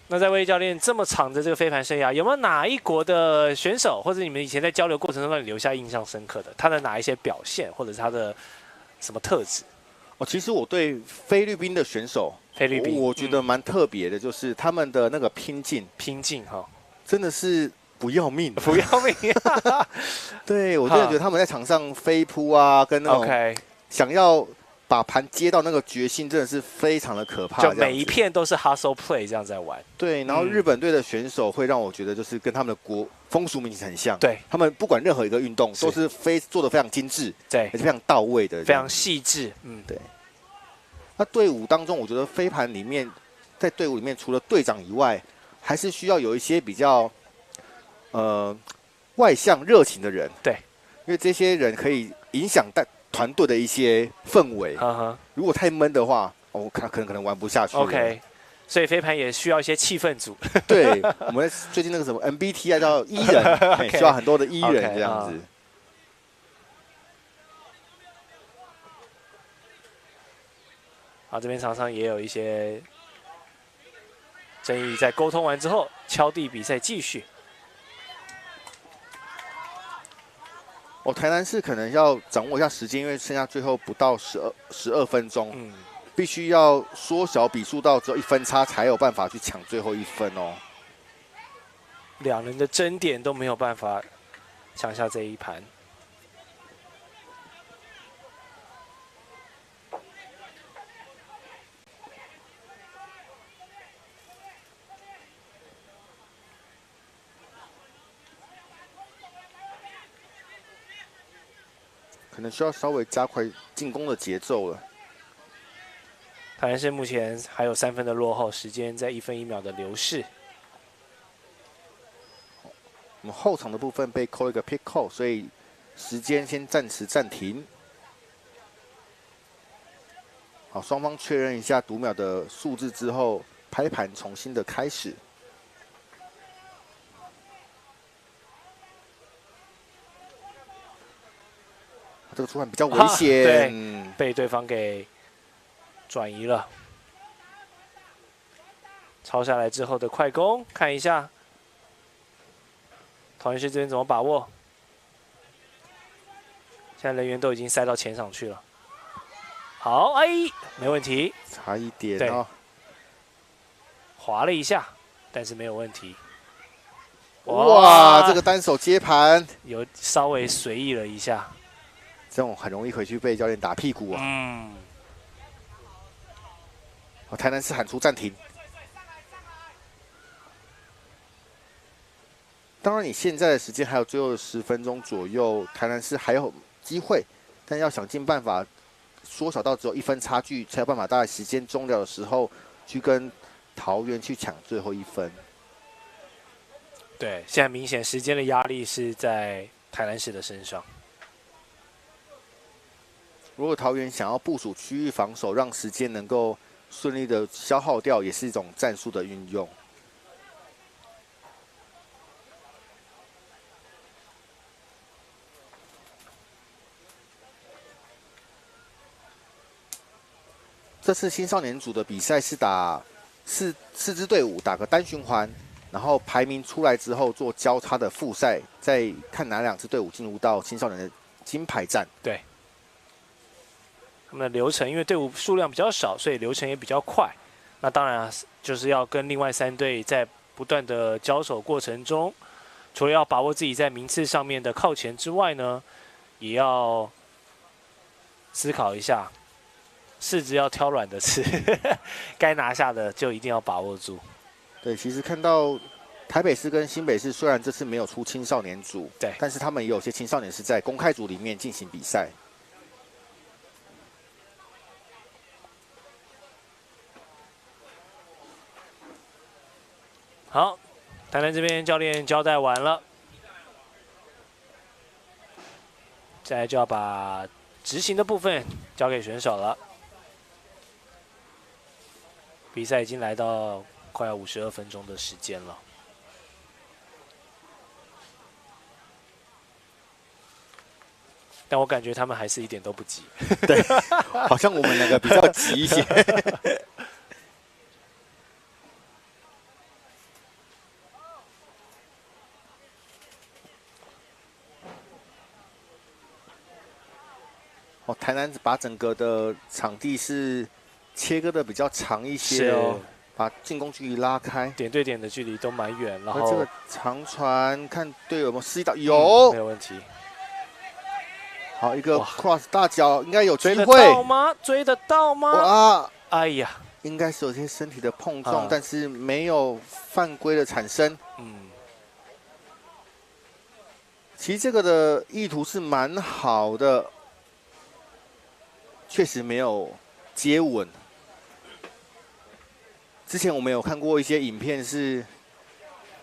那在魏教练这么长的这个飞盘生涯，有没有哪一国的选手，或者你们以前在交流过程中让你留下印象深刻的？他的哪一些表现，或者是他的什么特质？其实我对菲律宾的选手，我觉得蛮特别的，就是他们的那个拼劲哈，真的是不要命，不要命。对，我真的觉得他们在场上飞扑啊，跟那种想要把盘接到那个决心真的是非常的可怕，就每一片都是 hustle play 这样在玩。对，然后日本队的选手会让我觉得就是跟他们的风俗民情很像。对，他们不管任何一个运动都是做得非常精致，对，而且非常到位的，非常细致。对。那队伍当中，我觉得飞盘里面，在队伍里面除了队长以外，还是需要有一些比较外向热情的人。对，因为这些人可以影响团队的一些氛围。如果太闷的话，我可能玩不下去。OK， 所以飞盘也需要一些气氛组。对，我们最近那个什么 MBTI 叫 E 人，需要很多的 E 人这样子。好，这边场上也有一些争议，在沟通完之后，敲地比赛继续。台南市可能要掌握一下时间，因为剩下最后不到12分钟，必须要缩小比数到只有1分差，才有办法去抢最后1分哦。两人的争点都没有办法抢下这一盘。可能需要稍微加快进攻的节奏了。台南市目前还有3分的落后，时间在1分1秒的流逝。我们后场的部分被扣一个 pick call， 所以时间先暂时暂停。好，双方确认一下读秒的数字之后，拍盘重新的开始。这个出盘比较危险，被对方给转移了。抄下来之后的快攻，看一下桃园市这边怎么把握。现在人员都已经塞到前场去了。好，哎，没问题，差一点哦，滑了一下，但是没有问题。哇，这个单手接盘有稍微随意了一下，这种很容易回去被教练打屁股啊。台南市喊出暂停。当然，你现在的时间还有最后10分钟左右，台南市还有机会，但要想尽办法缩小到只有1分差距，才有办法大概时间终了的时候去跟桃园去抢最后1分。对，现在明显时间的压力是在台南市的身上。如果桃园想要部署区域防守，让时间能够顺利的消耗掉，也是一种战术的运用。这次青少年组的比赛是打四支队伍打个单循环，然后排名出来之后做交叉的复赛，再看哪2支队伍进入到青少年的金牌战。对，他们的流程因为队伍数量比较少，所以流程也比较快。那当然就是要跟另外3队在不断的交手过程中，除了要把握自己在名次上面的靠前之外呢，也要思考一下。柿子要挑软的吃，该拿下的就一定要把握住。对，其实看到台北市跟新北市虽然这次没有出青少年组，对，但是他们也有些青少年是在公开组里面进行比赛。好，台南这边教练交代完了，再来就要把执行的部分交给选手了。比赛已经来到快要52分钟的时间了。但我感觉他们还是一点都不急。对，好像我们两个比较急一些。哦，台南把整个的场地是切割的比较长一些哦，把进攻距离拉开，点对点的距离都蛮远，然后这个长传看队友有没有示意到，有，没有问题。好，一个 cross 大脚应该有机会，追得到吗？追得到吗？哇，哎呀，应该是有些身体的碰撞，但是没有犯规的产生。其实这个的意图是蛮好的，确实没有接稳。之前我们有看过一些影片，是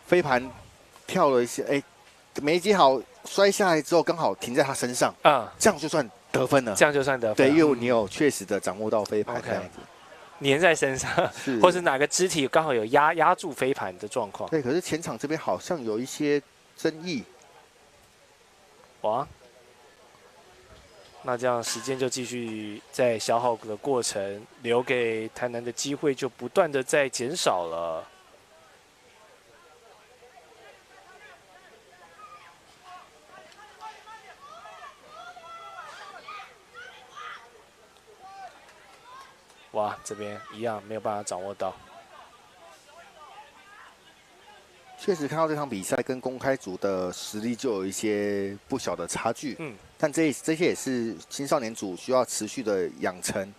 飞盘跳了一些，哎，没接好，摔下来之后刚好停在他身上，这样就算得分了。这样就算得分。对，因为你有确实的掌握到飞盘这样子，粘在身上，或是哪个肢体刚好有压住飞盘的状况。对，可是前场这边好像有一些争议。哇，那这样时间就继续在消耗的过程，留给台南的机会就不断的在减少了。哇，这边一样没有办法掌握到。确实看到这场比赛跟公开组的实力就有一些不小的差距，但这些也是青少年组需要持续的养成，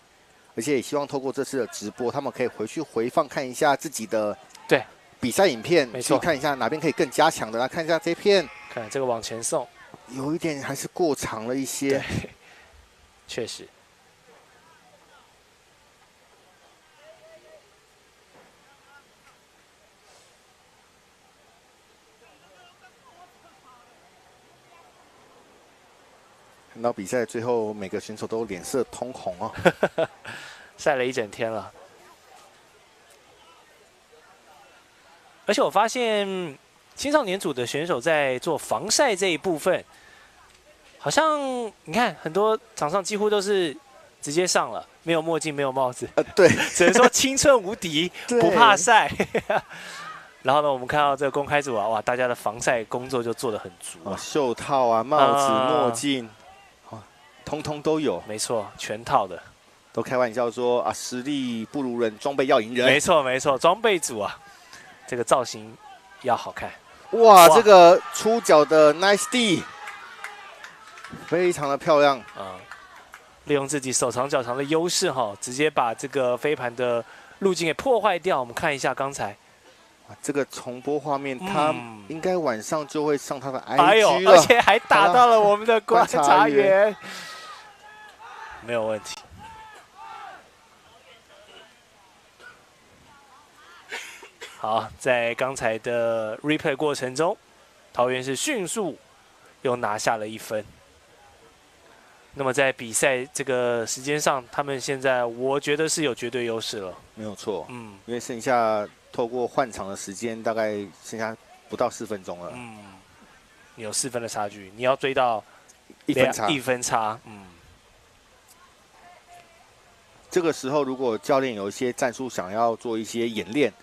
而且也希望透过这次的直播，他们可以回去回放看一下自己的比赛影片，去看一下哪边可以更加强的。来看一下这片，看这个往前送，有一点还是过长了一些，对，确实。看到比赛最后，每个选手都脸色通红哦，晒了一整天了。而且我发现青少年组的选手在做防晒这一部分，好像你看很多场上几乎都是直接上了，没有墨镜，没有帽子，对，只能说青春无敌，不怕晒。然后呢，我们看到这个公开组啊，哇，大家的防晒工作就做得很足啊，袖套啊、帽子、墨镜。通通都有，没错，全套的，都开玩笑说啊，实力不如人，装备要赢人。没错没错，装备组啊，这个造型要好看。哇，这个出脚的 nice D， 非常的漂亮啊！利用自己手长脚长的优势哈，直接把这个飞盘的路径给破坏掉。我们看一下刚才。这个重播画面，他应该晚上就会上他的 IG 了，哎呦，而且还打到了我们的观察员，没有问题。好，在刚才的 replay 过程中，桃园是迅速又拿下了1分。那么在比赛这个时间上，他们现在我觉得是有绝对优势了。没有错，因为剩下透过换场的时间，大概剩下不到4分钟了。你有4分的差距，你要追到1分差。这个时候如果教练有一些战术想要做一些演练，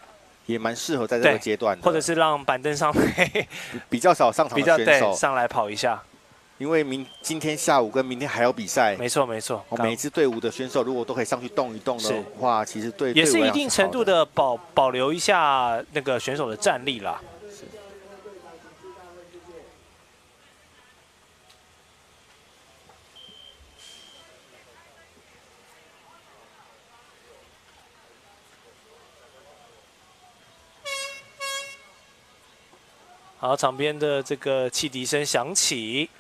也蛮适合在这个阶段的，或者是让板凳上比较少上场的选手上来跑一下。因为今天下午跟明天还有比赛，没错没错。每一支队伍的选手如果都可以上去动一动的话，其实对也是一定程度的保留一下那个选手的战力啦。好，场边的这个汽笛声响起。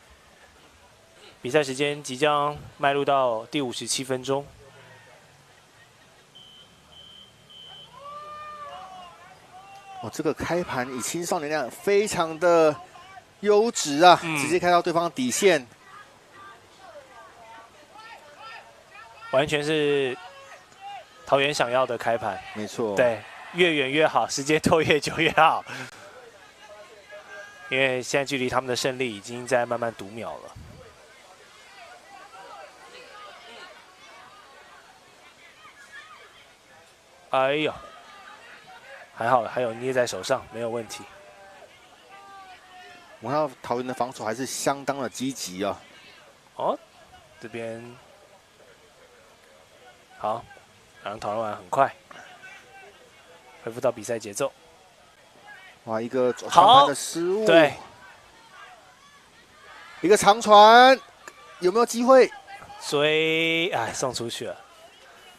比赛时间即将迈入到第57分钟。这个开盘以青少年量非常的优质啊，直接开到对方底线，完全是桃园想要的开盘。没错，对，越远越好，时间拖越久越好。因为现在距离他们的胜利已经在慢慢读秒了。哎呦，还好，还有捏在手上，没有问题。我看到桃园的防守还是相当的积极啊。这边好，两人讨论完很快，恢复到比赛节奏。哇，一个长传的失误，对，一个长传，有没有机会？所以送出去了。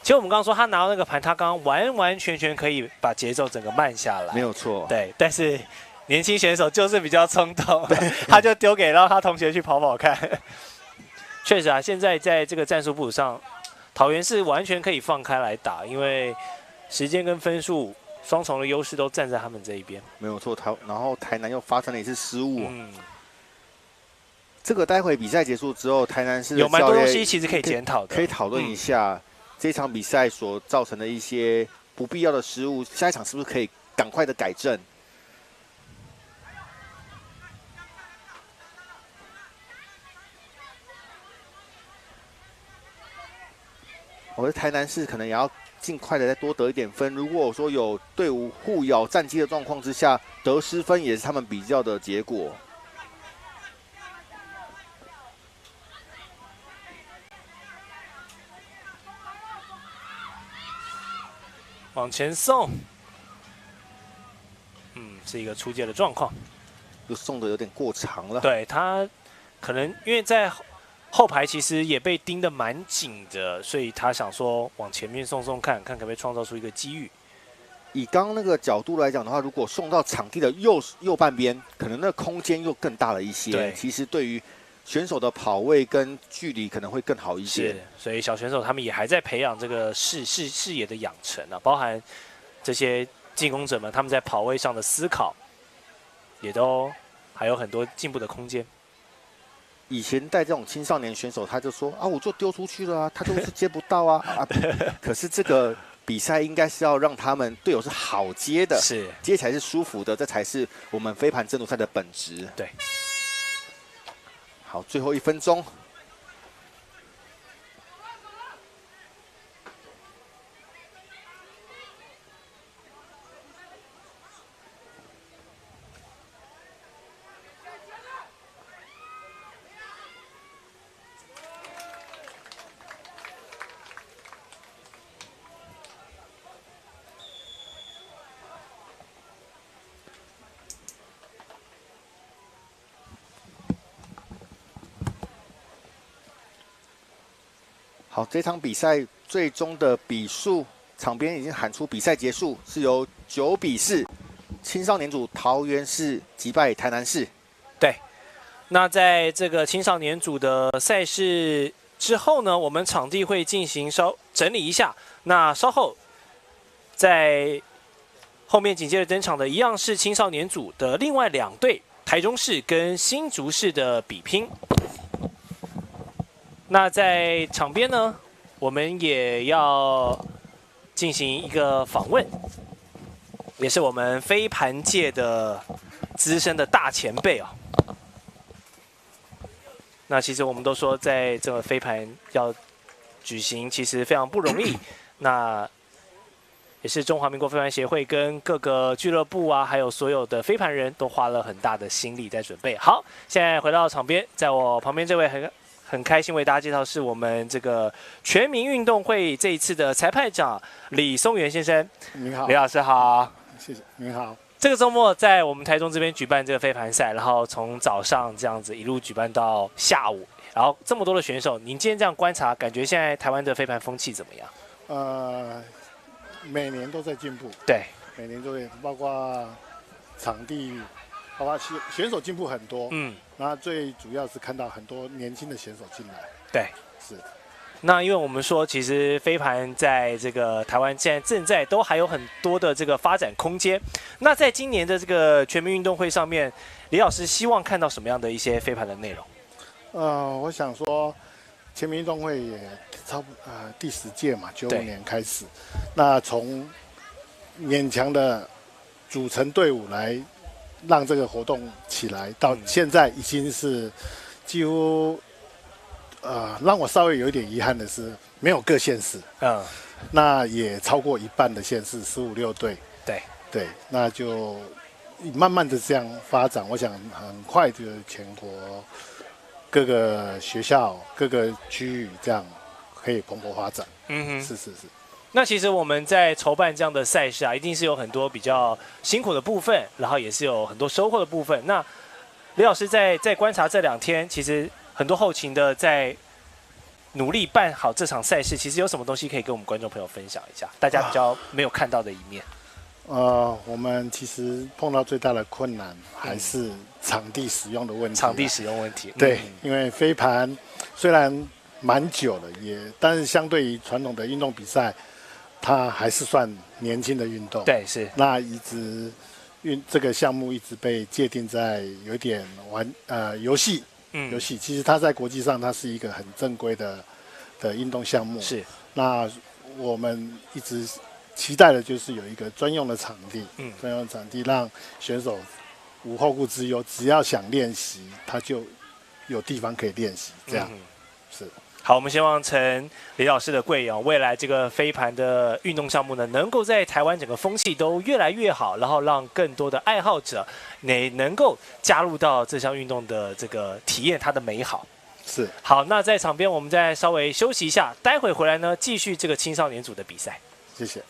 其实我们刚刚说他拿到那个盘，他刚刚完完全全可以把节奏整个慢下来，没有错。对，但是年轻选手就是比较冲动，他就丢给让他同学去跑跑看。确实啊，现在在这个战术部上，桃园是完全可以放开来打，因为时间跟分数双重的优势都站在他们这一边。没有错，然后台南又发生了一次失误。这个待会比赛结束之后，台南市有蛮多东西其实可以检讨的，可以讨论一下。这场比赛所造成的一些不必要的失误，下一场是不是可以赶快的改正？我的台南市可能也要尽快的再多得一点分。如果说有队伍互咬战绩的状况之下，得失分也是他们比较的结果。往前送，是一个出界的状况，就送的有点过长了。对他，可能因为在后排其实也被盯得蛮紧的，所以他想说往前面送送看，看可不可以创造出一个机遇。以刚刚那个角度来讲的话，如果送到场地的右半边，可能那空间又更大了一些。对，其实对于选手的跑位跟距离可能会更好一些。是，所以小选手他们也还在培养这个视野的养成啊，包含这些进攻者们他们在跑位上的思考，也都还有很多进步的空间。以前带这种青少年选手，他就说我就丢出去了啊，他就是接不到啊。可是这个比赛应该是要让他们队友是好接的，是接起来是舒服的，这才是我们飞盘争夺赛的本质。对。好，最后1分钟。好，这场比赛最终的比数，场边已经喊出比赛结束，是由9比4，青少年组桃园市击败台南市。对，那在这个青少年组的赛事之后呢，我们场地会进行整理一下。那稍后在后面紧接着登场的一样是青少年组的另外2队，台中市跟新竹市的比拼。那在场边呢，我们也要进行一个访问，也是我们飞盘界的资深的大前辈啊。那其实我们都说，在这个飞盘要举行，其实非常不容易。那也是中华民国飞盘协会跟各个俱乐部啊，还有所有的飞盘人都花了很大的心力在准备。好，现在回到场边，在我旁边这位很开心为大家介绍，是我们这个全民运动会这一次的裁判长李松元先生。您好，李老师好，谢谢。您好，这个周末在我们台中这边举办这个飞盘赛，然后从早上这样子一路举办到下午，然后这么多的选手，您今天这样观察，感觉现在台湾的飞盘风气怎么样？每年都在进步，对，每年都会，包括场地，包括选手进步很多，那最主要是看到很多年轻的选手进来，对，是。那因为我们说，其实飞盘在这个台湾现在都还有很多的这个发展空间。那在今年的这个全民运动会上面，李老师希望看到什么样的一些飞盘的内容？我想说，全民运动会也差不第10届嘛，95年开始，那从勉强的组成队伍来让这个活动起来，到现在已经是几乎。让我稍微有一点遗憾的是，没有各县市，那也超过1半的县市，15、16队，对，那就慢慢的这样发展，我想很快就全国各个学校、各个区域这样可以蓬勃发展。是。那其实我们在筹办这样的赛事啊，一定是有很多比较辛苦的部分，然后也是有很多收获的部分。那李老师在观察这2天，其实。很多后勤的在努力办好这场赛事，其实有什么东西可以跟我们观众朋友分享一下？大家比较没有看到的一面。我们其实碰到最大的困难还是场地使用的问题。场地使用问题。对，因为飞盘虽然蛮久了，但是相对于传统的运动比赛，它还是算年轻的运动。对，是。那这个项目一直被界定在有点游戏。游戏其实它在国际上它是一个很正规的运动项目。是。那我们一直期待的就是有一个专用的场地，专用的场地让选手无后顾之忧，只要想练习，他就有地方可以练习。这样，是。好，我们希望承李老师的贵言，未来这个飞盘的运动项目呢，能够在台湾整个风气都越来越好，然后让更多的爱好者也能够加入到这项运动的这个体验它的美好。是。好，那在场边我们再稍微休息一下，待会回来呢继续这个青少年组的比赛。谢谢。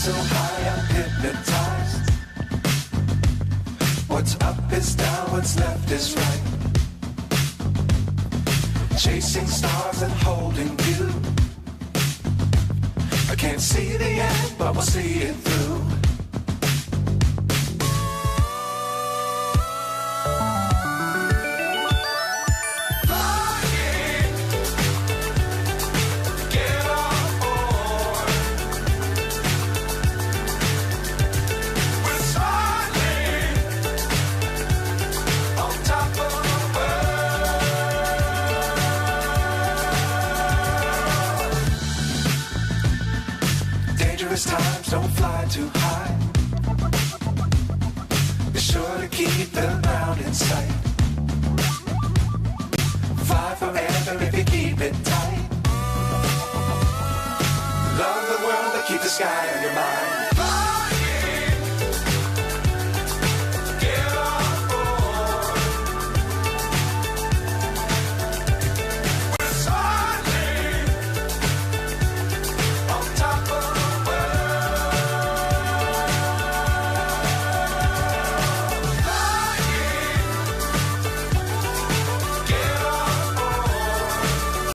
So high, I'm hypnotized. What's up is down, what's left is right. Chasing stars and holding you. I can't see the end, but we'll see it through. Times don't fly too high. Be sure to keep the ground in sight. Fly forever if you keep it tight. sky on your mind.